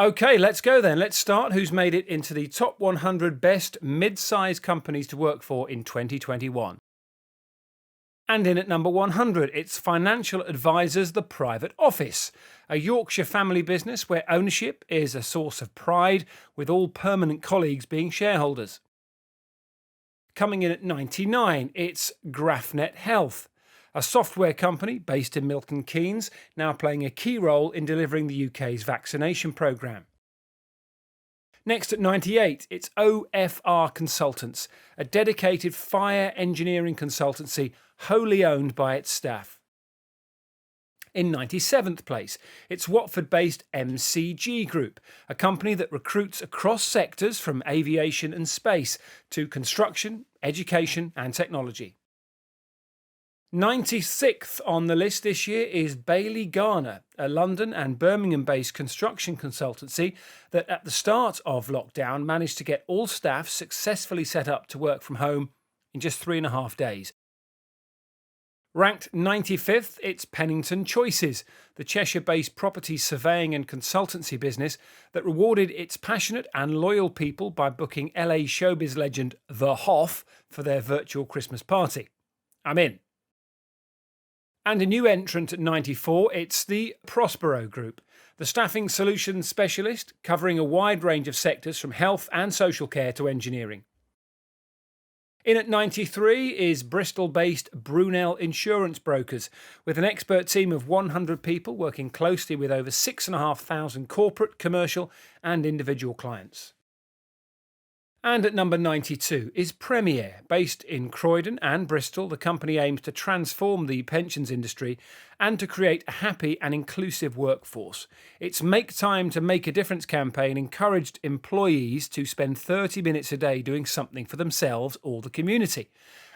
Okay, let's go then. Let's start. Who's made it into the top 100 best mid-sized companies to work for in 2021? And in at number 100, it's Financial Advisors The Private Office, a Yorkshire family business where ownership is a source of pride, with all permanent colleagues being shareholders. Coming in at 99, it's GraphNet Health, a software company based in Milton Keynes, now playing a key role in delivering the UK's vaccination programme. Next at 98, it's OFR Consultants, a dedicated fire engineering consultancy wholly owned by its staff. In 97th place, it's Watford-based MCG Group, a company that recruits across sectors from aviation and space to construction, education and technology. 96th on the list this year is Bailey Garner, a London and Birmingham-based construction consultancy that at the start of lockdown managed to get all staff successfully set up to work from home in just 3.5 days. Ranked 95th, it's Pennington Choices, the Cheshire-based property surveying and consultancy business that rewarded its passionate and loyal people by booking LA showbiz legend The Hoff for their virtual Christmas party. I'm in. And a new entrant at 94, it's the Prospero Group, the staffing solutions specialist covering a wide range of sectors from health and social care to engineering. In at 93 is Bristol-based Brunel Insurance Brokers, with an expert team of 100 people working closely with over 6,500 corporate, commercial and individual clients. And at number 92 is Premier. Based in Croydon and Bristol, the company aims to transform the pensions industry and to create a happy and inclusive workforce. Its Make Time to Make a Difference campaign encouraged employees to spend 30 minutes a day doing something for themselves or the community.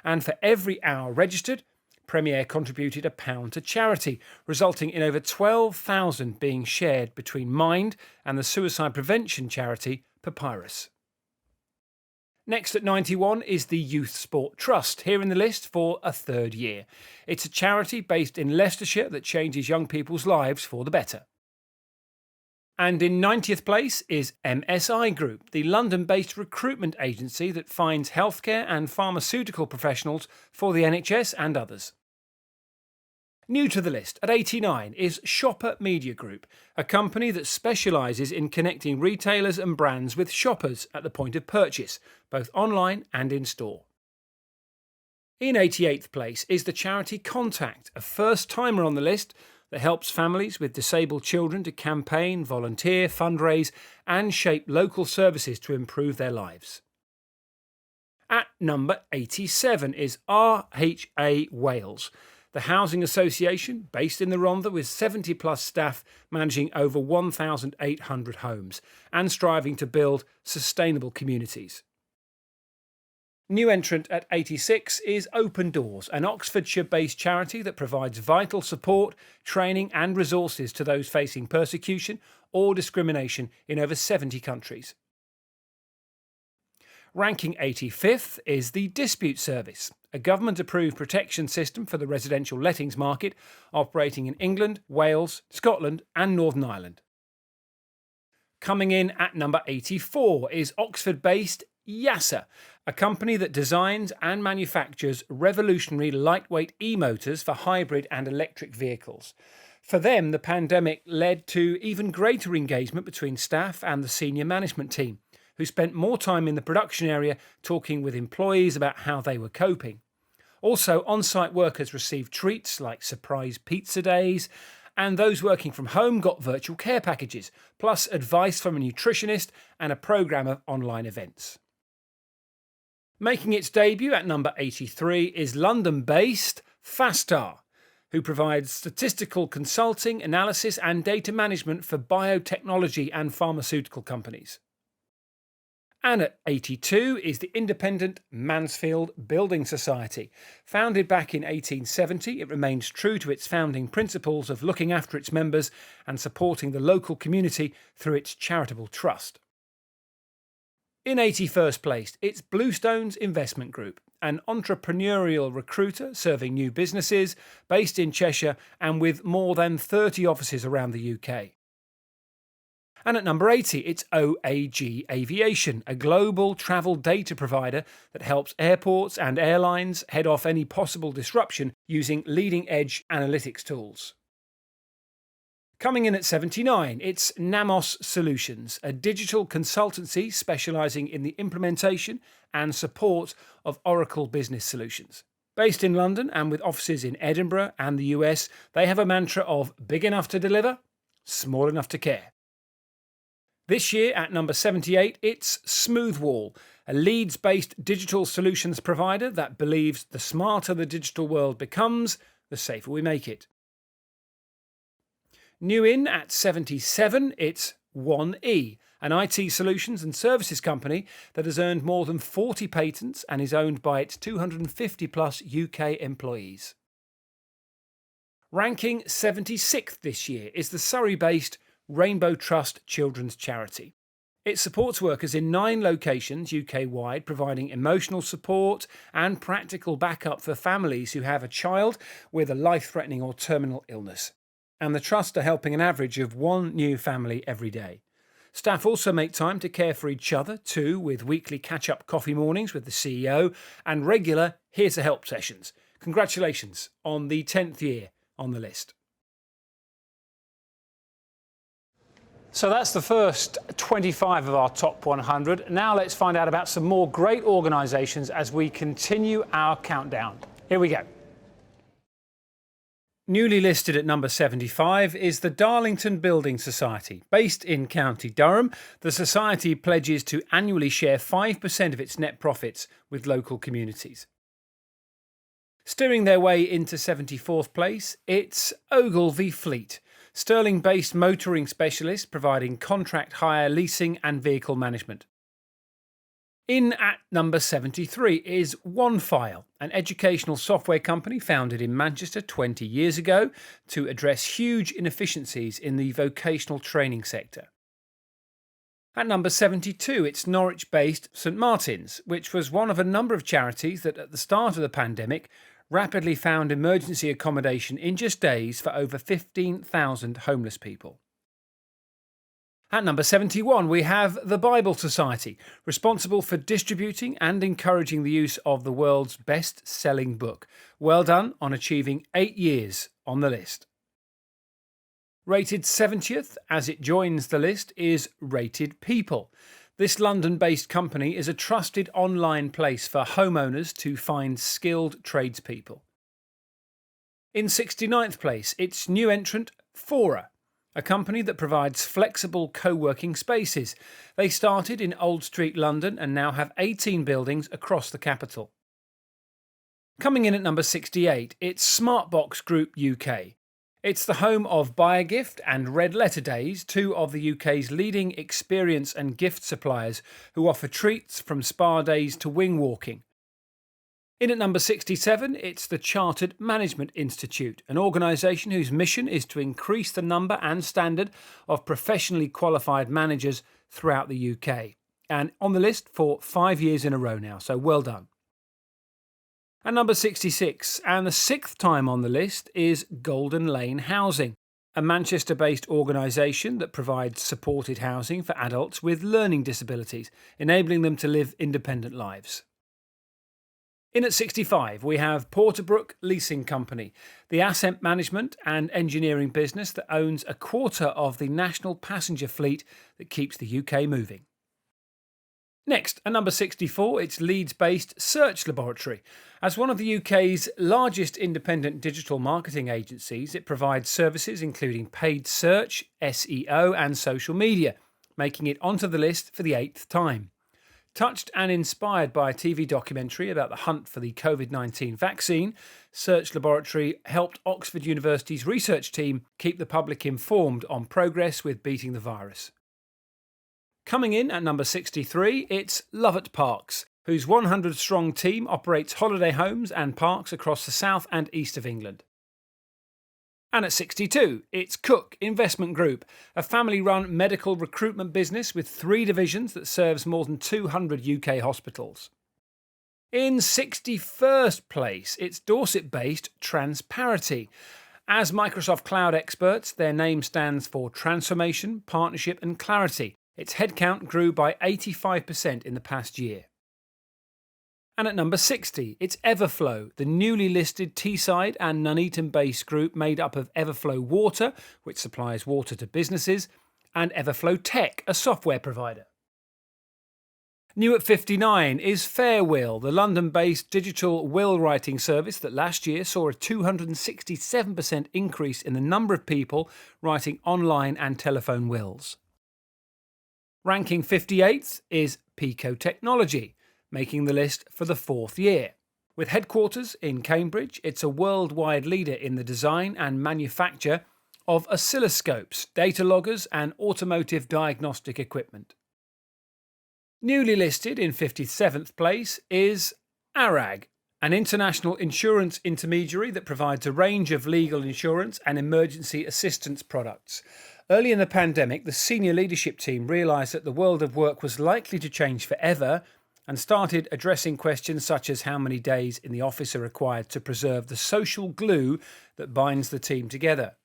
And for every hour registered, Premier contributed £1 to charity, resulting in over 12,000 being shared between Mind and the suicide prevention charity Papyrus. Next at 91 is the Youth Sport Trust, here in the list for a third year. It's a charity based in Leicestershire that changes young people's lives for the better. And in 90th place is MSI Group, the London-based recruitment agency that finds healthcare and pharmaceutical professionals for the NHS and others. New to the list, at 89, is Shopper Media Group, a company that specialises in connecting retailers and brands with shoppers at the point of purchase, both online and in store. In 88th place is the charity Contact, a first-timer on the list that helps families with disabled children to campaign, volunteer, fundraise and shape local services to improve their lives. At number 87 is RHA Wales, the housing association based in the Rhondda with 70 plus staff managing over 1,800 homes and striving to build sustainable communities. New entrant at 86 is Open Doors, an Oxfordshire-based charity that provides vital support, training and resources to those facing persecution or discrimination in over 70 countries. Ranking 85th is the Dispute Service, a government-approved protection system for the residential lettings market operating in England, Wales, Scotland and Northern Ireland. Coming in at number 84 is Oxford-based YASA, a company that designs and manufactures revolutionary lightweight e-motors for hybrid and electric vehicles. For them, the pandemic led to even greater engagement between staff and the senior management team, who spent more time in the production area talking with employees about how they were coping. Also, on-site workers received treats like surprise pizza days, and those working from home got virtual care packages, plus advice from a nutritionist and a programme of online events. Making its debut at number 83 is London-based Fastar, who provides statistical consulting, analysis and data management for biotechnology and pharmaceutical companies. And at 82 is the independent Mansfield Building Society. Founded back in 1870, it remains true to its founding principles of looking after its members and supporting the local community through its charitable trust. In 81st place, it's Bluestones Investment Group, an entrepreneurial recruiter serving new businesses based in Cheshire and with more than 30 offices around the UK. And at number 80, it's OAG Aviation, a global travel data provider that helps airports and airlines head off any possible disruption using leading-edge analytics tools. Coming in at 79, it's Namos Solutions, a digital consultancy specializing in the implementation and support of Oracle Business Solutions. Based in London and with offices in Edinburgh and the US, they have a mantra of big enough to deliver, small enough to care. This year at number 78, it's Smoothwall, a Leeds-based digital solutions provider that believes the smarter the digital world becomes, the safer we make it. New in at 77, it's 1E, an IT solutions and services company that has earned more than 40 patents and is owned by its 250 plus UK employees. Ranking 76th this year is the Surrey-based Rainbow Trust Children's Charity. It supports workers in 9 locations UK-wide, providing emotional support and practical backup for families who have a child with a life-threatening or terminal illness. And the Trust are helping an average of 1 new family every day. Staff also make time to care for each other too, with weekly catch-up coffee mornings with the CEO and regular Here to Help sessions. Congratulations on the 10th year on the list. So that's the first 25 of our top 100. Now let's find out about some more great organisations as we continue our countdown. Here we go. Newly listed at number 75 is the Darlington Building Society. Based in County Durham, the Society pledges to annually share 5% of its net profits with local communities. Steering their way into 74th place, it's Ogilvy Fleet, Stirling-based motoring specialist providing contract hire, leasing and vehicle management. In at number 73 is OneFile, an educational software company founded in Manchester 20 years ago to address huge inefficiencies in the vocational training sector. At number 72, it's Norwich-based St Martin's, which was one of a number of charities that at the start of the pandemic rapidly found emergency accommodation in just days for over 15,000 homeless people. At number 71, we have the Bible Society, responsible for distributing and encouraging the use of the world's best-selling book. Well done on achieving 8 years on the list. Rated 70th, as it joins the list, is Rated People. This London-based company is a trusted online place for homeowners to find skilled tradespeople. In 69th place, it's new entrant Fora, a company that provides flexible co-working spaces. They started in Old Street, London, and now have 18 buildings across the capital. Coming in at number 68, it's Smartbox Group UK. It's the home of Buyagift and Red Letter Days, 2 of the UK's leading experience and gift suppliers who offer treats from spa days to wing walking. In at number 67, it's the Chartered Management Institute, an organisation whose mission is to increase the number and standard of professionally qualified managers throughout the UK. And on the list for 5 years in a row now, so well done. At number 66, and the 6th time on the list, is Golden Lane Housing, a Manchester-based organisation that provides supported housing for adults with learning disabilities, enabling them to live independent lives. In at 65, we have Porterbrook Leasing Company, the asset management and engineering business that owns a quarter of the national passenger fleet that keeps the UK moving. Next, at number 64, it's Leeds-based Search Laboratory. As one of the UK's largest independent digital marketing agencies, it provides services including paid search, SEO and social media, making it onto the list for the 8th time. Touched and inspired by a TV documentary about the hunt for the COVID-19 vaccine, Search Laboratory helped Oxford University's research team keep the public informed on progress with beating the virus. Coming in at number 63, it's Lovett Parks, whose 100-strong team operates holiday homes and parks across the south and east of England. And at 62, it's Cook Investment Group, a family-run medical recruitment business with 3 divisions that serves more than 200 UK hospitals. In 61st place, it's Dorset-based Transparity, As Microsoft Cloud experts, their name stands for transformation, partnership, and clarity. Its headcount grew by 85% in the past year. And at number 60, it's Everflow, the newly listed Teesside and Nuneaton-based group made up of Everflow Water, which supplies water to businesses, and Everflow Tech, a software provider. New at 59 is Fairwill, the London-based digital will writing service that last year saw a 267% increase in the number of people writing online and telephone wills. Ranking 58th is Pico Technology, making the list for the 4th year. With headquarters in Cambridge, it's a worldwide leader in the design and manufacture of oscilloscopes, data loggers, and automotive diagnostic equipment. Newly listed in 57th place is ARAG, an international insurance intermediary that provides a range of legal insurance and emergency assistance products. Early in the pandemic, the senior leadership team realised that the world of work was likely to change forever and started addressing questions such as how many days in the office are required to preserve the social glue that binds the team together.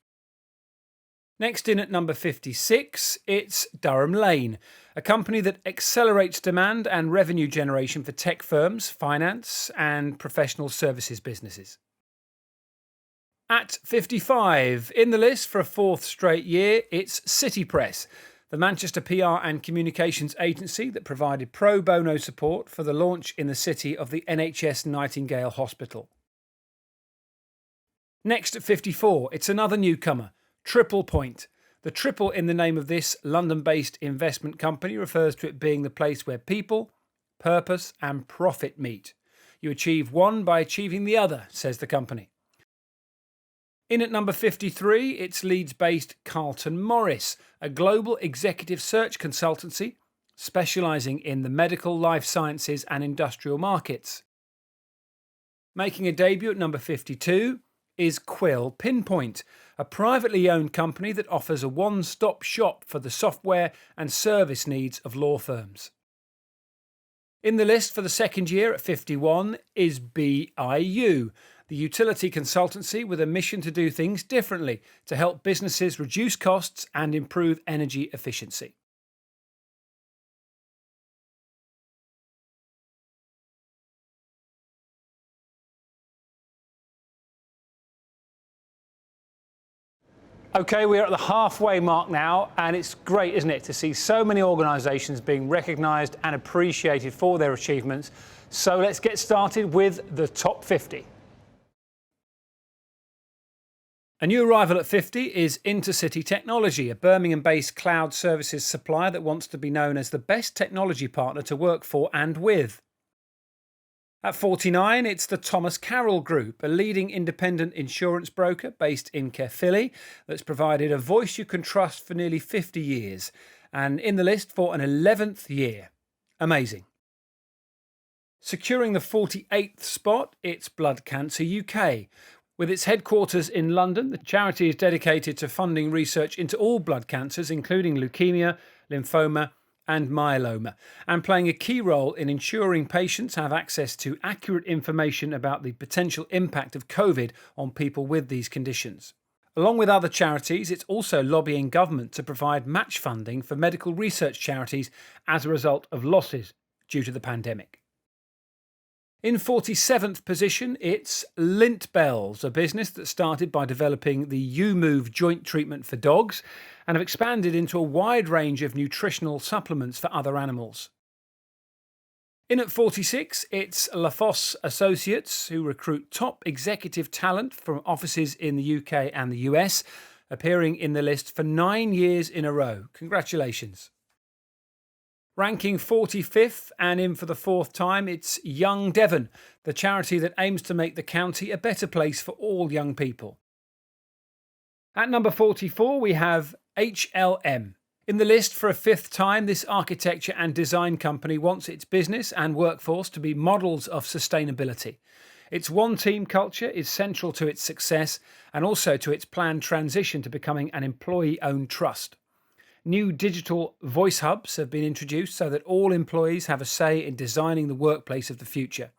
Next in at number 56, it's Durham Lane, a company that accelerates demand and revenue generation for tech firms, finance, and professional services businesses. At 55, in the list for a 4th straight year, it's City Press, the Manchester PR and communications agency that provided pro bono support for the launch in the city of the NHS Nightingale Hospital. Next at 54, it's another newcomer, Triple Point. The triple in the name of this London-based investment company refers to it being the place where people, purpose, and profit meet. You achieve one by achieving the other, says the company. In at number 53, it's Leeds-based Carlton Morris, a global executive search consultancy specialising in the medical, life sciences and industrial markets. Making a debut at number 52 is Quill Pinpoint, a privately owned company that offers a one-stop shop for the software and service needs of law firms. In the list for the 2nd year at 51 is BIU, the utility consultancy with a mission to do things differently to help businesses reduce costs and improve energy efficiency. Okay, we're at the halfway mark now, and it's great, isn't it, to see so many organisations being recognised and appreciated for their achievements. So let's get started with the top 50. A new arrival at 50 is Intercity Technology, a Birmingham-based cloud services supplier that wants to be known as the best technology partner to work for and with. At 49, it's the Thomas Carroll Group, a leading independent insurance broker based in Caerphilly that's provided a voice you can trust for nearly 50 years, and in the list for an 11th year. Amazing. Securing the 48th spot, it's Blood Cancer UK. With its headquarters in London, the charity is dedicated to funding research into all blood cancers, including leukemia, lymphoma, and myeloma, and playing a key role in ensuring patients have access to accurate information about the potential impact of COVID on people with these conditions. Along with other charities, it's also lobbying government to provide match funding for medical research charities as a result of losses due to the pandemic. In 47th position, it's Lint Bells, a business that started by developing the U-Move joint treatment for dogs and have expanded into a wide range of nutritional supplements for other animals. In at 46, it's LaFosse Associates, who recruit top executive talent from offices in the UK and the US, appearing in the list for 9 years in a row. Congratulations. Ranking 45th and in for the 4th time, it's Young Devon, the charity that aims to make the county a better place for all young people. At number 44, we have HLM. In the list for a 5th time, this architecture and design company wants its business and workforce to be models of sustainability. Its one-team culture is central to its success and also to its planned transition to becoming an employee-owned trust. New digital voice hubs have been introduced so that all employees have a say in designing the workplace of the future.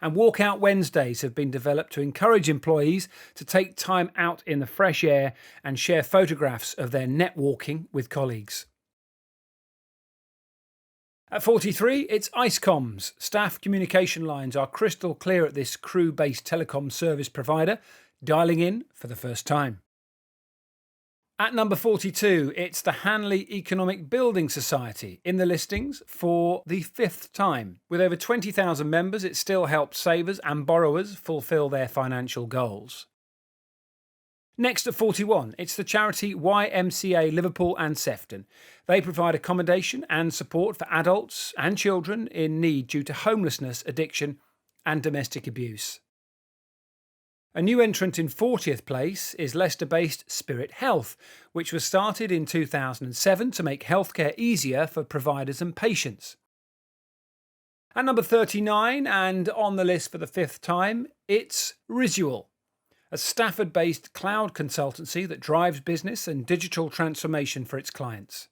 And Walkout Wednesdays have been developed to encourage employees to take time out in the fresh air and share photographs of their networking with colleagues. At 43, it's IceComms. Staff communication lines are crystal clear at this Crewe-based telecom service provider, dialing in for the first time. At number 42, it's the Hanley Economic Building Society in the listings for the 5th time. With over 20,000 members, it still helps savers and borrowers fulfil their financial goals. Next at 41, it's the charity YMCA Liverpool and Sefton. They provide accommodation and support for adults and children in need due to homelessness, addiction and domestic abuse. A new entrant in 40th place is Leicester-based Spirit Health, which was started in 2007 to make healthcare easier for providers and patients. At number 39, and on the list for the 5th time, it's Risual, a Stafford-based cloud consultancy that drives business and digital transformation for its clients.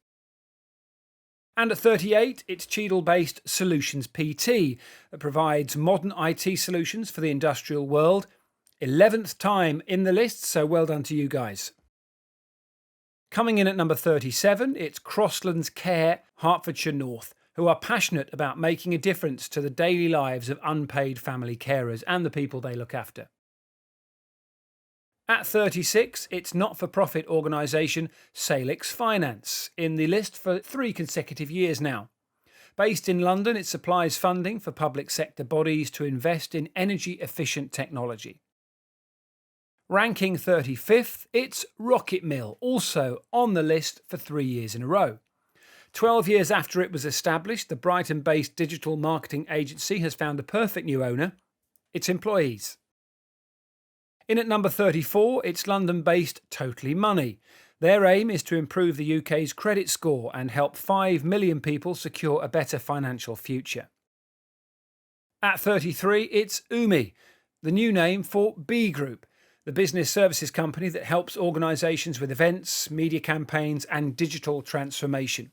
And at 38, it's Cheadle-based Solutions PT that provides modern IT solutions for the industrial world. 11th time in the list, so well done to you guys. Coming in at number 37, it's Crosslands Care, Hertfordshire North, who are passionate about making a difference to the daily lives of unpaid family carers and the people they look after. At 36, it's not-for-profit organisation Salix Finance, in the list for 3 consecutive years now. Based in London, it supplies funding for public sector bodies to invest in energy-efficient technology. Ranking 35th, it's Rocket Mill, also on the list for 3 years in a row. 12 years after it was established, the Brighton-based digital marketing agency has found a perfect new owner: its employees. In at number 34, it's London-based Totally Money. Their aim is to improve the UK's credit score and help 5 million people secure a better financial future. At 33, it's Umi, the new name for B Group, the business services company that helps organisations with events, media campaigns and digital transformation.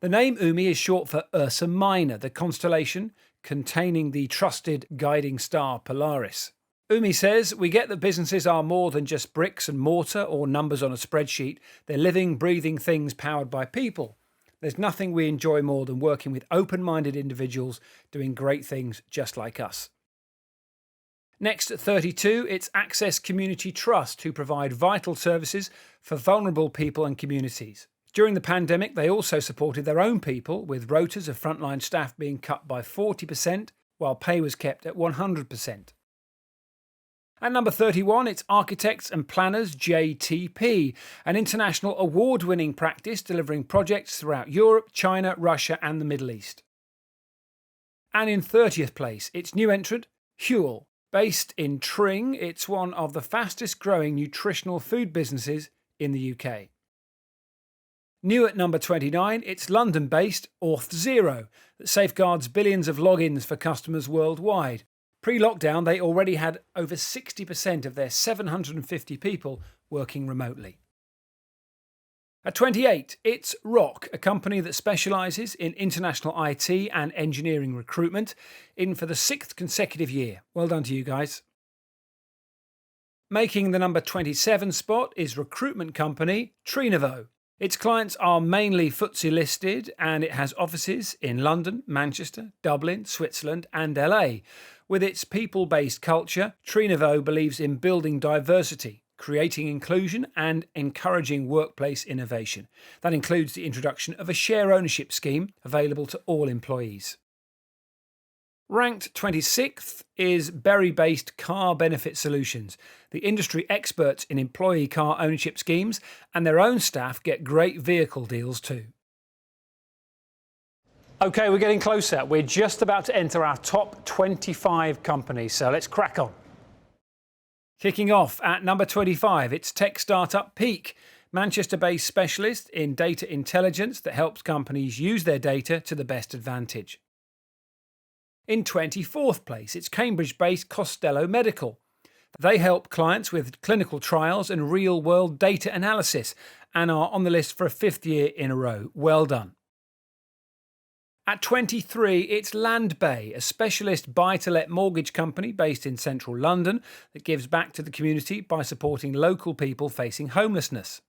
The name Umi is short for Ursa Minor, the constellation containing the trusted guiding star Polaris. Umi says, "We get that businesses are more than just bricks and mortar or numbers on a spreadsheet. They're living, breathing things powered by people. There's nothing we enjoy more than working with open-minded individuals doing great things just like us." Next at 32, it's Access Community Trust, who provide vital services for vulnerable people and communities. During the pandemic, they also supported their own people, with rotas of frontline staff being cut by 40%, while pay was kept at 100%. At number 31, it's Architects and Planners JTP, an international award-winning practice delivering projects throughout Europe, China, Russia and the Middle East. And in 30th place, it's new entrant Huel. Based in Tring, it's one of the fastest growing nutritional food businesses in the UK. New at number 29, it's London-based Auth0 that safeguards billions of logins for customers worldwide. Pre-lockdown, they already had over 60% of their 750 people working remotely. At 28, it's Rock, a company that specialises in international IT and engineering recruitment, in for the 6th consecutive year. Well done to you guys. Making the number 27 spot is recruitment company Trinovo. Its clients are mainly FTSE listed, and it has offices in London, Manchester, Dublin, Switzerland and LA. With its people-based culture, Trinovo believes in building diversity, creating inclusion and encouraging workplace innovation. That includes the introduction of a share ownership scheme available to all employees. Ranked 26th is Bury-based Car Benefit Solutions, the industry experts in employee car ownership schemes, and their own staff get great vehicle deals too. Okay, we're getting closer. We're just about to enter our top 25 companies, so let's crack on. Kicking off at number 25, it's tech startup Peak, Manchester-based specialist in data intelligence that helps companies use their data to the best advantage. In 24th place, it's Cambridge-based Costello Medical. They help clients with clinical trials and real-world data analysis and are on the list for a 5th year in a row. Well done. At 23, it's Landbay, a specialist buy-to-let mortgage company based in central London that gives back to the community by supporting local people facing homelessness.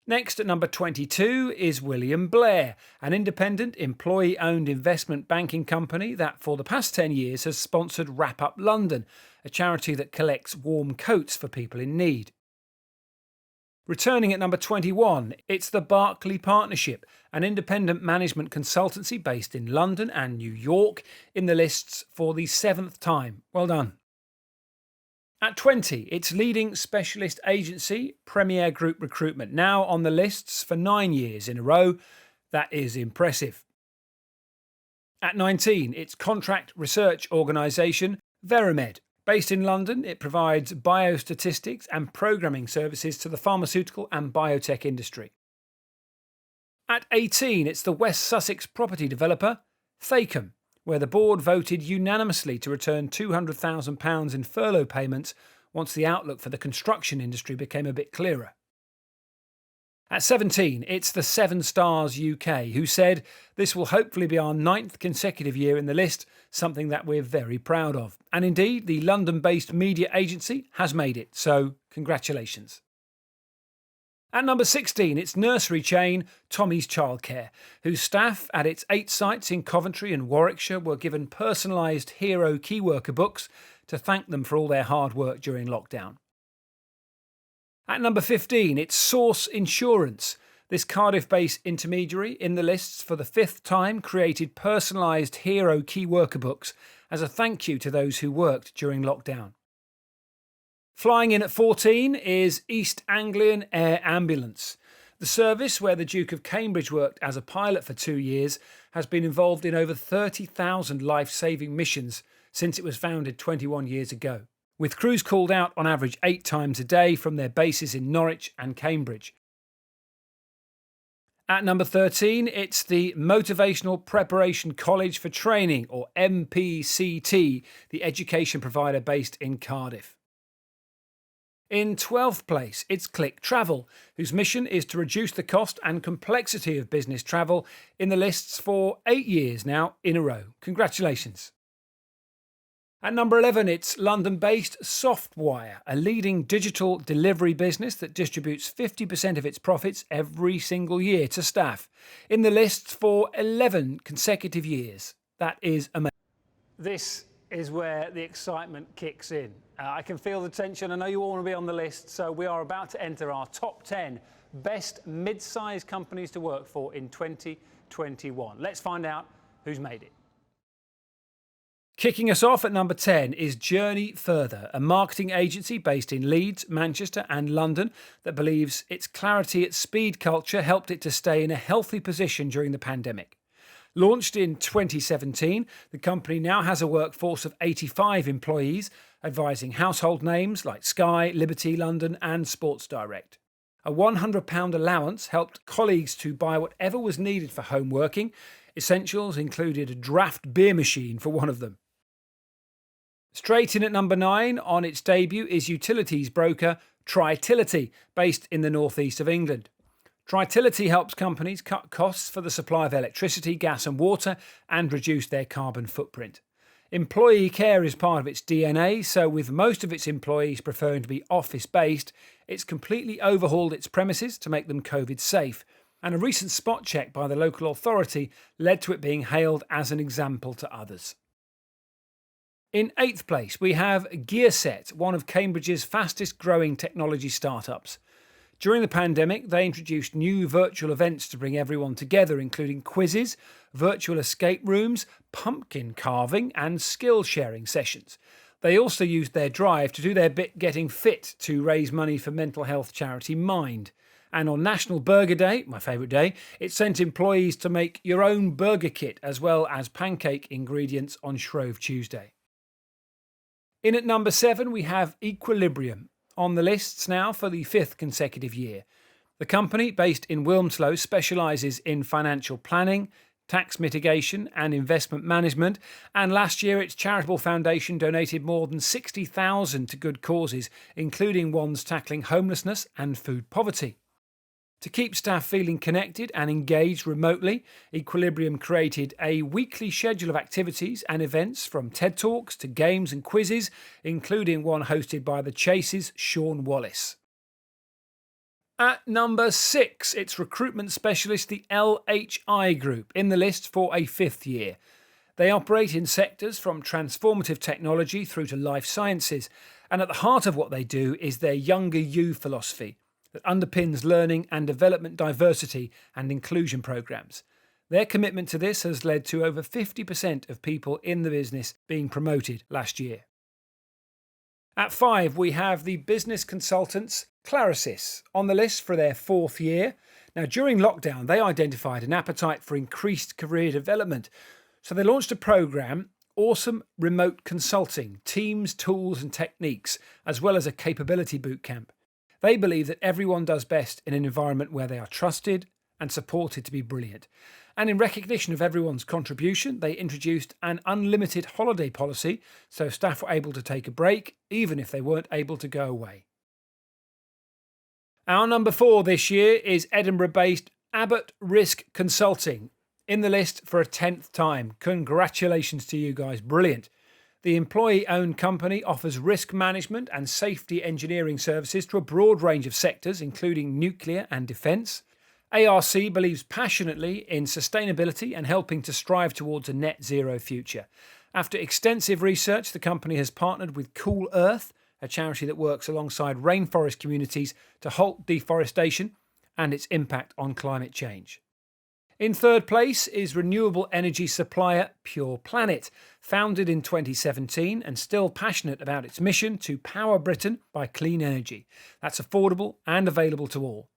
Next, at number 22, is William Blair, an independent, employee-owned investment banking company that for the past 10 years has sponsored Wrap Up London, a charity that collects warm coats for people in need. Returning at number 21, it's the Barclay Partnership, an independent management consultancy based in London and New York, in the lists for the 7th time. Well done. At 20, it's leading specialist agency, Premier Group Recruitment, now on the lists for 9 years in a row. That is impressive. At 19, it's contract research organisation, Verimed. Based in London, it provides biostatistics and programming services to the pharmaceutical and biotech industry. At 18, it's the West Sussex property developer, Thacom, where the board voted unanimously to return £200,000 in furlough payments once the outlook for the construction industry became a bit clearer. At 17, it's the Seven Stars UK, who said this will hopefully be our 9th consecutive year in the list, something that we're very proud of. And indeed, the London-based media agency has made it, so congratulations. At number 16, it's nursery chain Tommy's Childcare, whose staff at its 8 sites in Coventry and Warwickshire were given personalised hero key worker books to thank them for all their hard work during lockdown. At number 15, it's Source Insurance. This Cardiff-based intermediary in the lists for the 5th time created personalised hero key worker books as a thank you to those who worked during lockdown. Flying in at 14 is East Anglian Air Ambulance. The service, where the Duke of Cambridge worked as a pilot for 2 years, has been involved in over 30,000 life-saving missions since it was founded 21 years ago, with crews called out on average 8 times a day from their bases in Norwich and Cambridge. At number 13, it's the Motivational Preparation College for Training, or MPCT, the education provider based in Cardiff. In 12th place, it's Click Travel, whose mission is to reduce the cost and complexity of business travel, in the lists for 8 years now in a row. Congratulations. At number 11, it's London-based Softwire, a leading digital delivery business that distributes 50% of its profits every single year to staff, in the lists for 11 consecutive years. That is amazing. This is where the excitement kicks in. I can feel the tension. I know you all want to be on the list, so we are about to enter our top 10 best mid-sized companies to work for in 2021. Let's find out who's made it. Kicking us off at number 10 is Journey Further, a marketing agency based in Leeds, Manchester and London that believes its clarity at speed culture helped it to stay in a healthy position during the pandemic. Launched in 2017, the company now has a workforce of 85 employees, advising household names like Sky, Liberty London and Sports Direct. A £100 allowance helped colleagues to buy whatever was needed for home working. Essentials included a draft beer machine for one of them. Straight in at number 9 on its debut is utilities broker Tritility, based in the northeast of England. Tritility helps companies cut costs for the supply of electricity, gas and water and reduce their carbon footprint. Employee care is part of its DNA, so with most of its employees preferring to be office-based, it's completely overhauled its premises to make them COVID safe, and a recent spot check by the local authority led to it being hailed as an example to others. In 8th place, we have Gearset, one of Cambridge's fastest growing technology startups. During the pandemic, they introduced new virtual events to bring everyone together, including quizzes, virtual escape rooms, pumpkin carving and skill sharing sessions. They also used their drive to do their bit getting fit to raise money for mental health charity Mind. And on National Burger Day, my favourite day, it sent employees to make your own burger kit as well as pancake ingredients on Shrove Tuesday. In at number 7, we have Equilibrium, on the lists now for the 5th consecutive year. The company, based in Wilmslow, specialises in financial planning, tax mitigation and investment management, and last year its charitable foundation donated more than 60,000 to good causes, including ones tackling homelessness and food poverty. To keep staff feeling connected and engaged remotely, Equilibrium created a weekly schedule of activities and events from TED Talks to games and quizzes, including one hosted by The Chase's Sean Wallace. At number 6, it's recruitment specialist the LHI Group, in the list for a 5th year. They operate in sectors from transformative technology through to life sciences, and at the heart of what they do is their Younger You philosophy that underpins learning and development diversity and inclusion programs. Their commitment to this has led to over 50% of people in the business being promoted last year. At 5, we have the business consultants Clarisys on the list for their 4th year. Now, during lockdown, they identified an appetite for increased career development. So they launched a program, Awesome Remote Consulting, Teams, Tools and Techniques, as well as a capability bootcamp. They believe that everyone does best in an environment where they are trusted and supported to be brilliant. And in recognition of everyone's contribution, they introduced an unlimited holiday policy, so staff were able to take a break, even if they weren't able to go away. Our number 4 this year is Edinburgh-based Abbott Risk Consulting, in the list for a 10th time. Congratulations to you guys, brilliant. The employee-owned company offers risk management and safety engineering services to a broad range of sectors, including nuclear and defence. ARC believes passionately in sustainability and helping to strive towards a net zero future. After extensive research, the company has partnered with Cool Earth, a charity that works alongside rainforest communities to halt deforestation and its impact on climate change. In 3rd place is renewable energy supplier Pure Planet, founded in 2017 and still passionate about its mission to power Britain by clean energy that's affordable and available to all.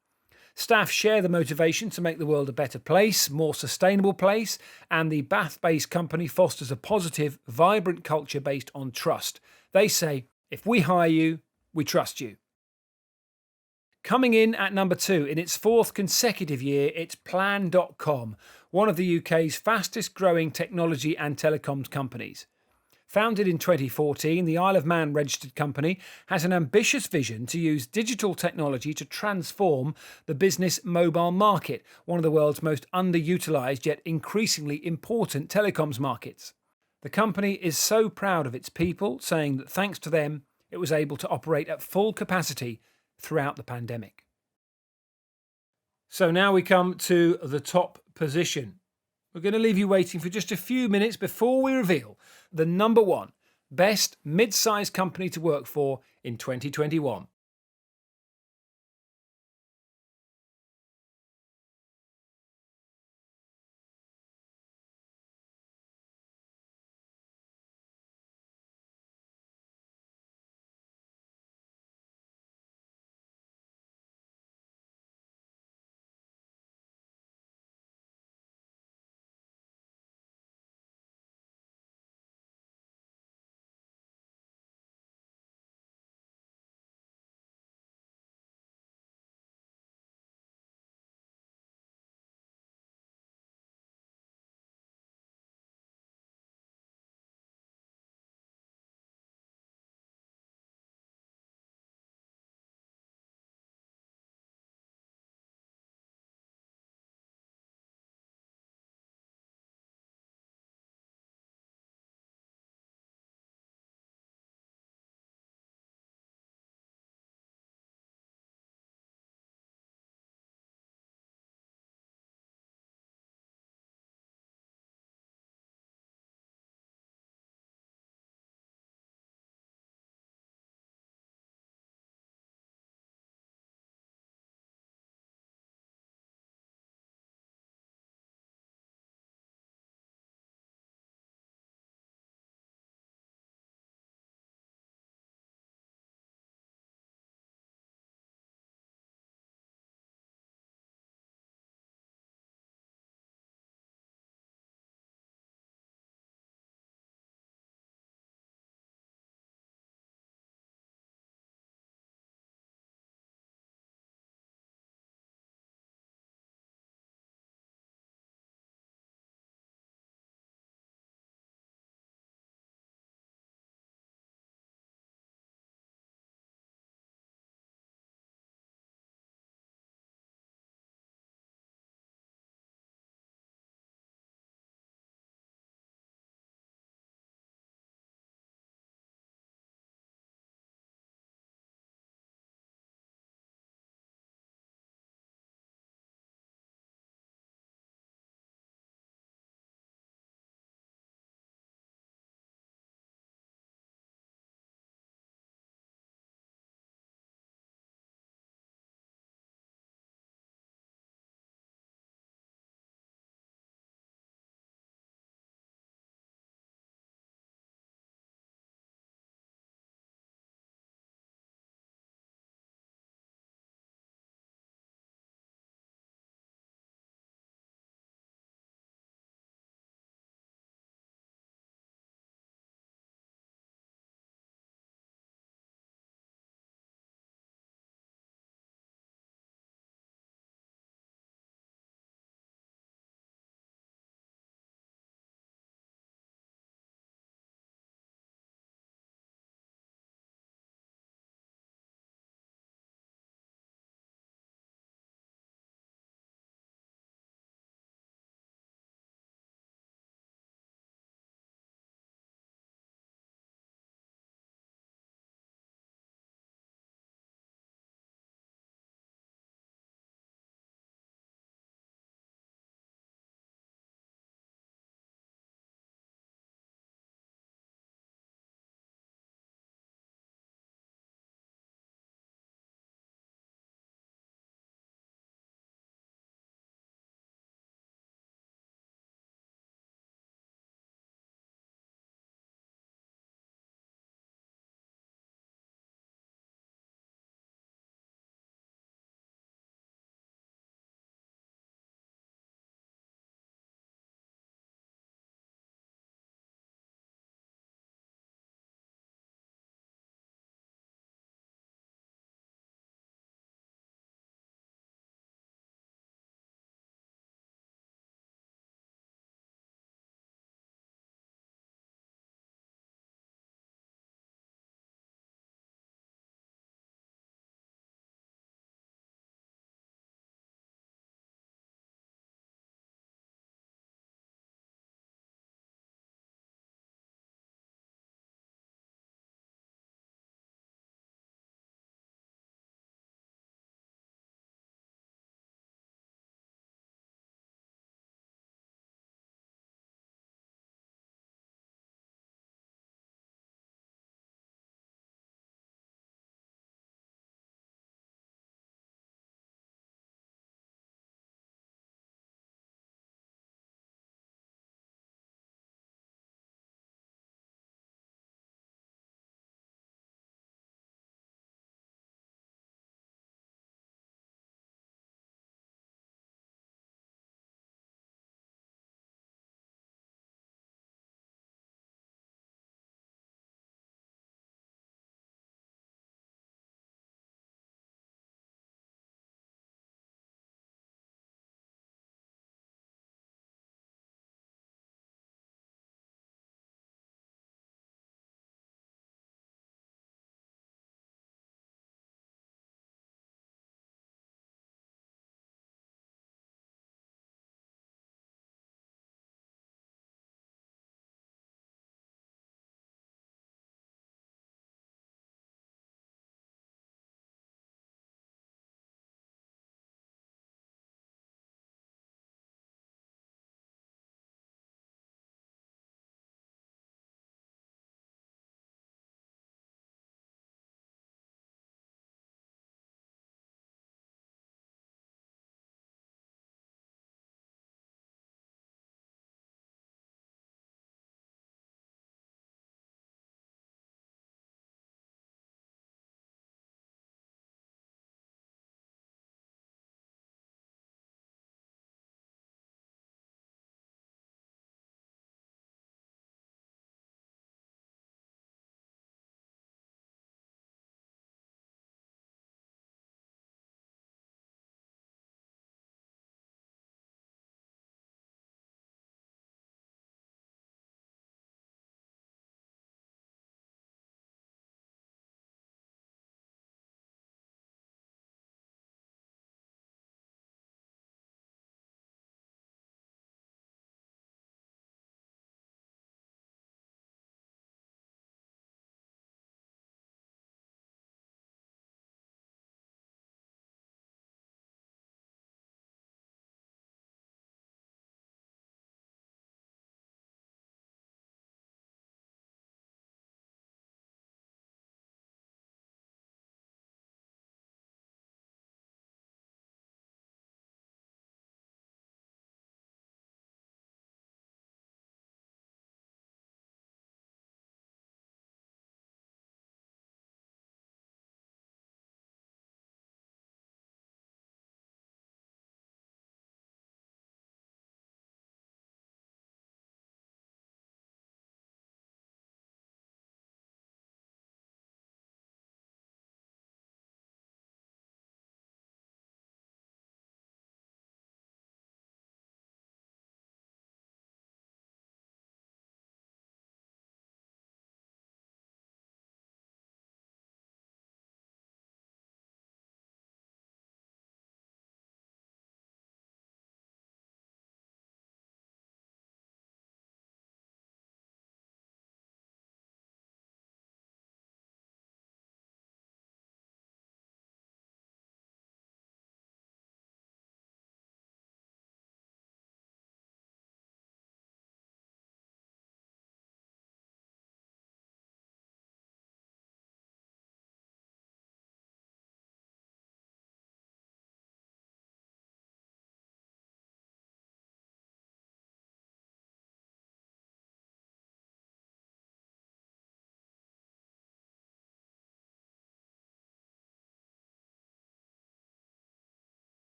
Staff share the motivation to make the world a better place, more sustainable place, and the Bath-based company fosters a positive, vibrant culture based on trust. They say, if we hire you, we trust you. Coming in at number 2 in its 4th consecutive year, it's Plan.com, one of the UK's fastest growing technology and telecoms companies. Founded in 2014, the Isle of Man registered company has an ambitious vision to use digital technology to transform the business mobile market, one of the world's most underutilised yet increasingly important telecoms markets. The company is so proud of its people, saying that thanks to them, it was able to operate at full capacity throughout the pandemic. So now we come to the top position. We're going to leave you waiting for just a few minutes before we reveal the number 1 best mid-sized company to work for in 2021.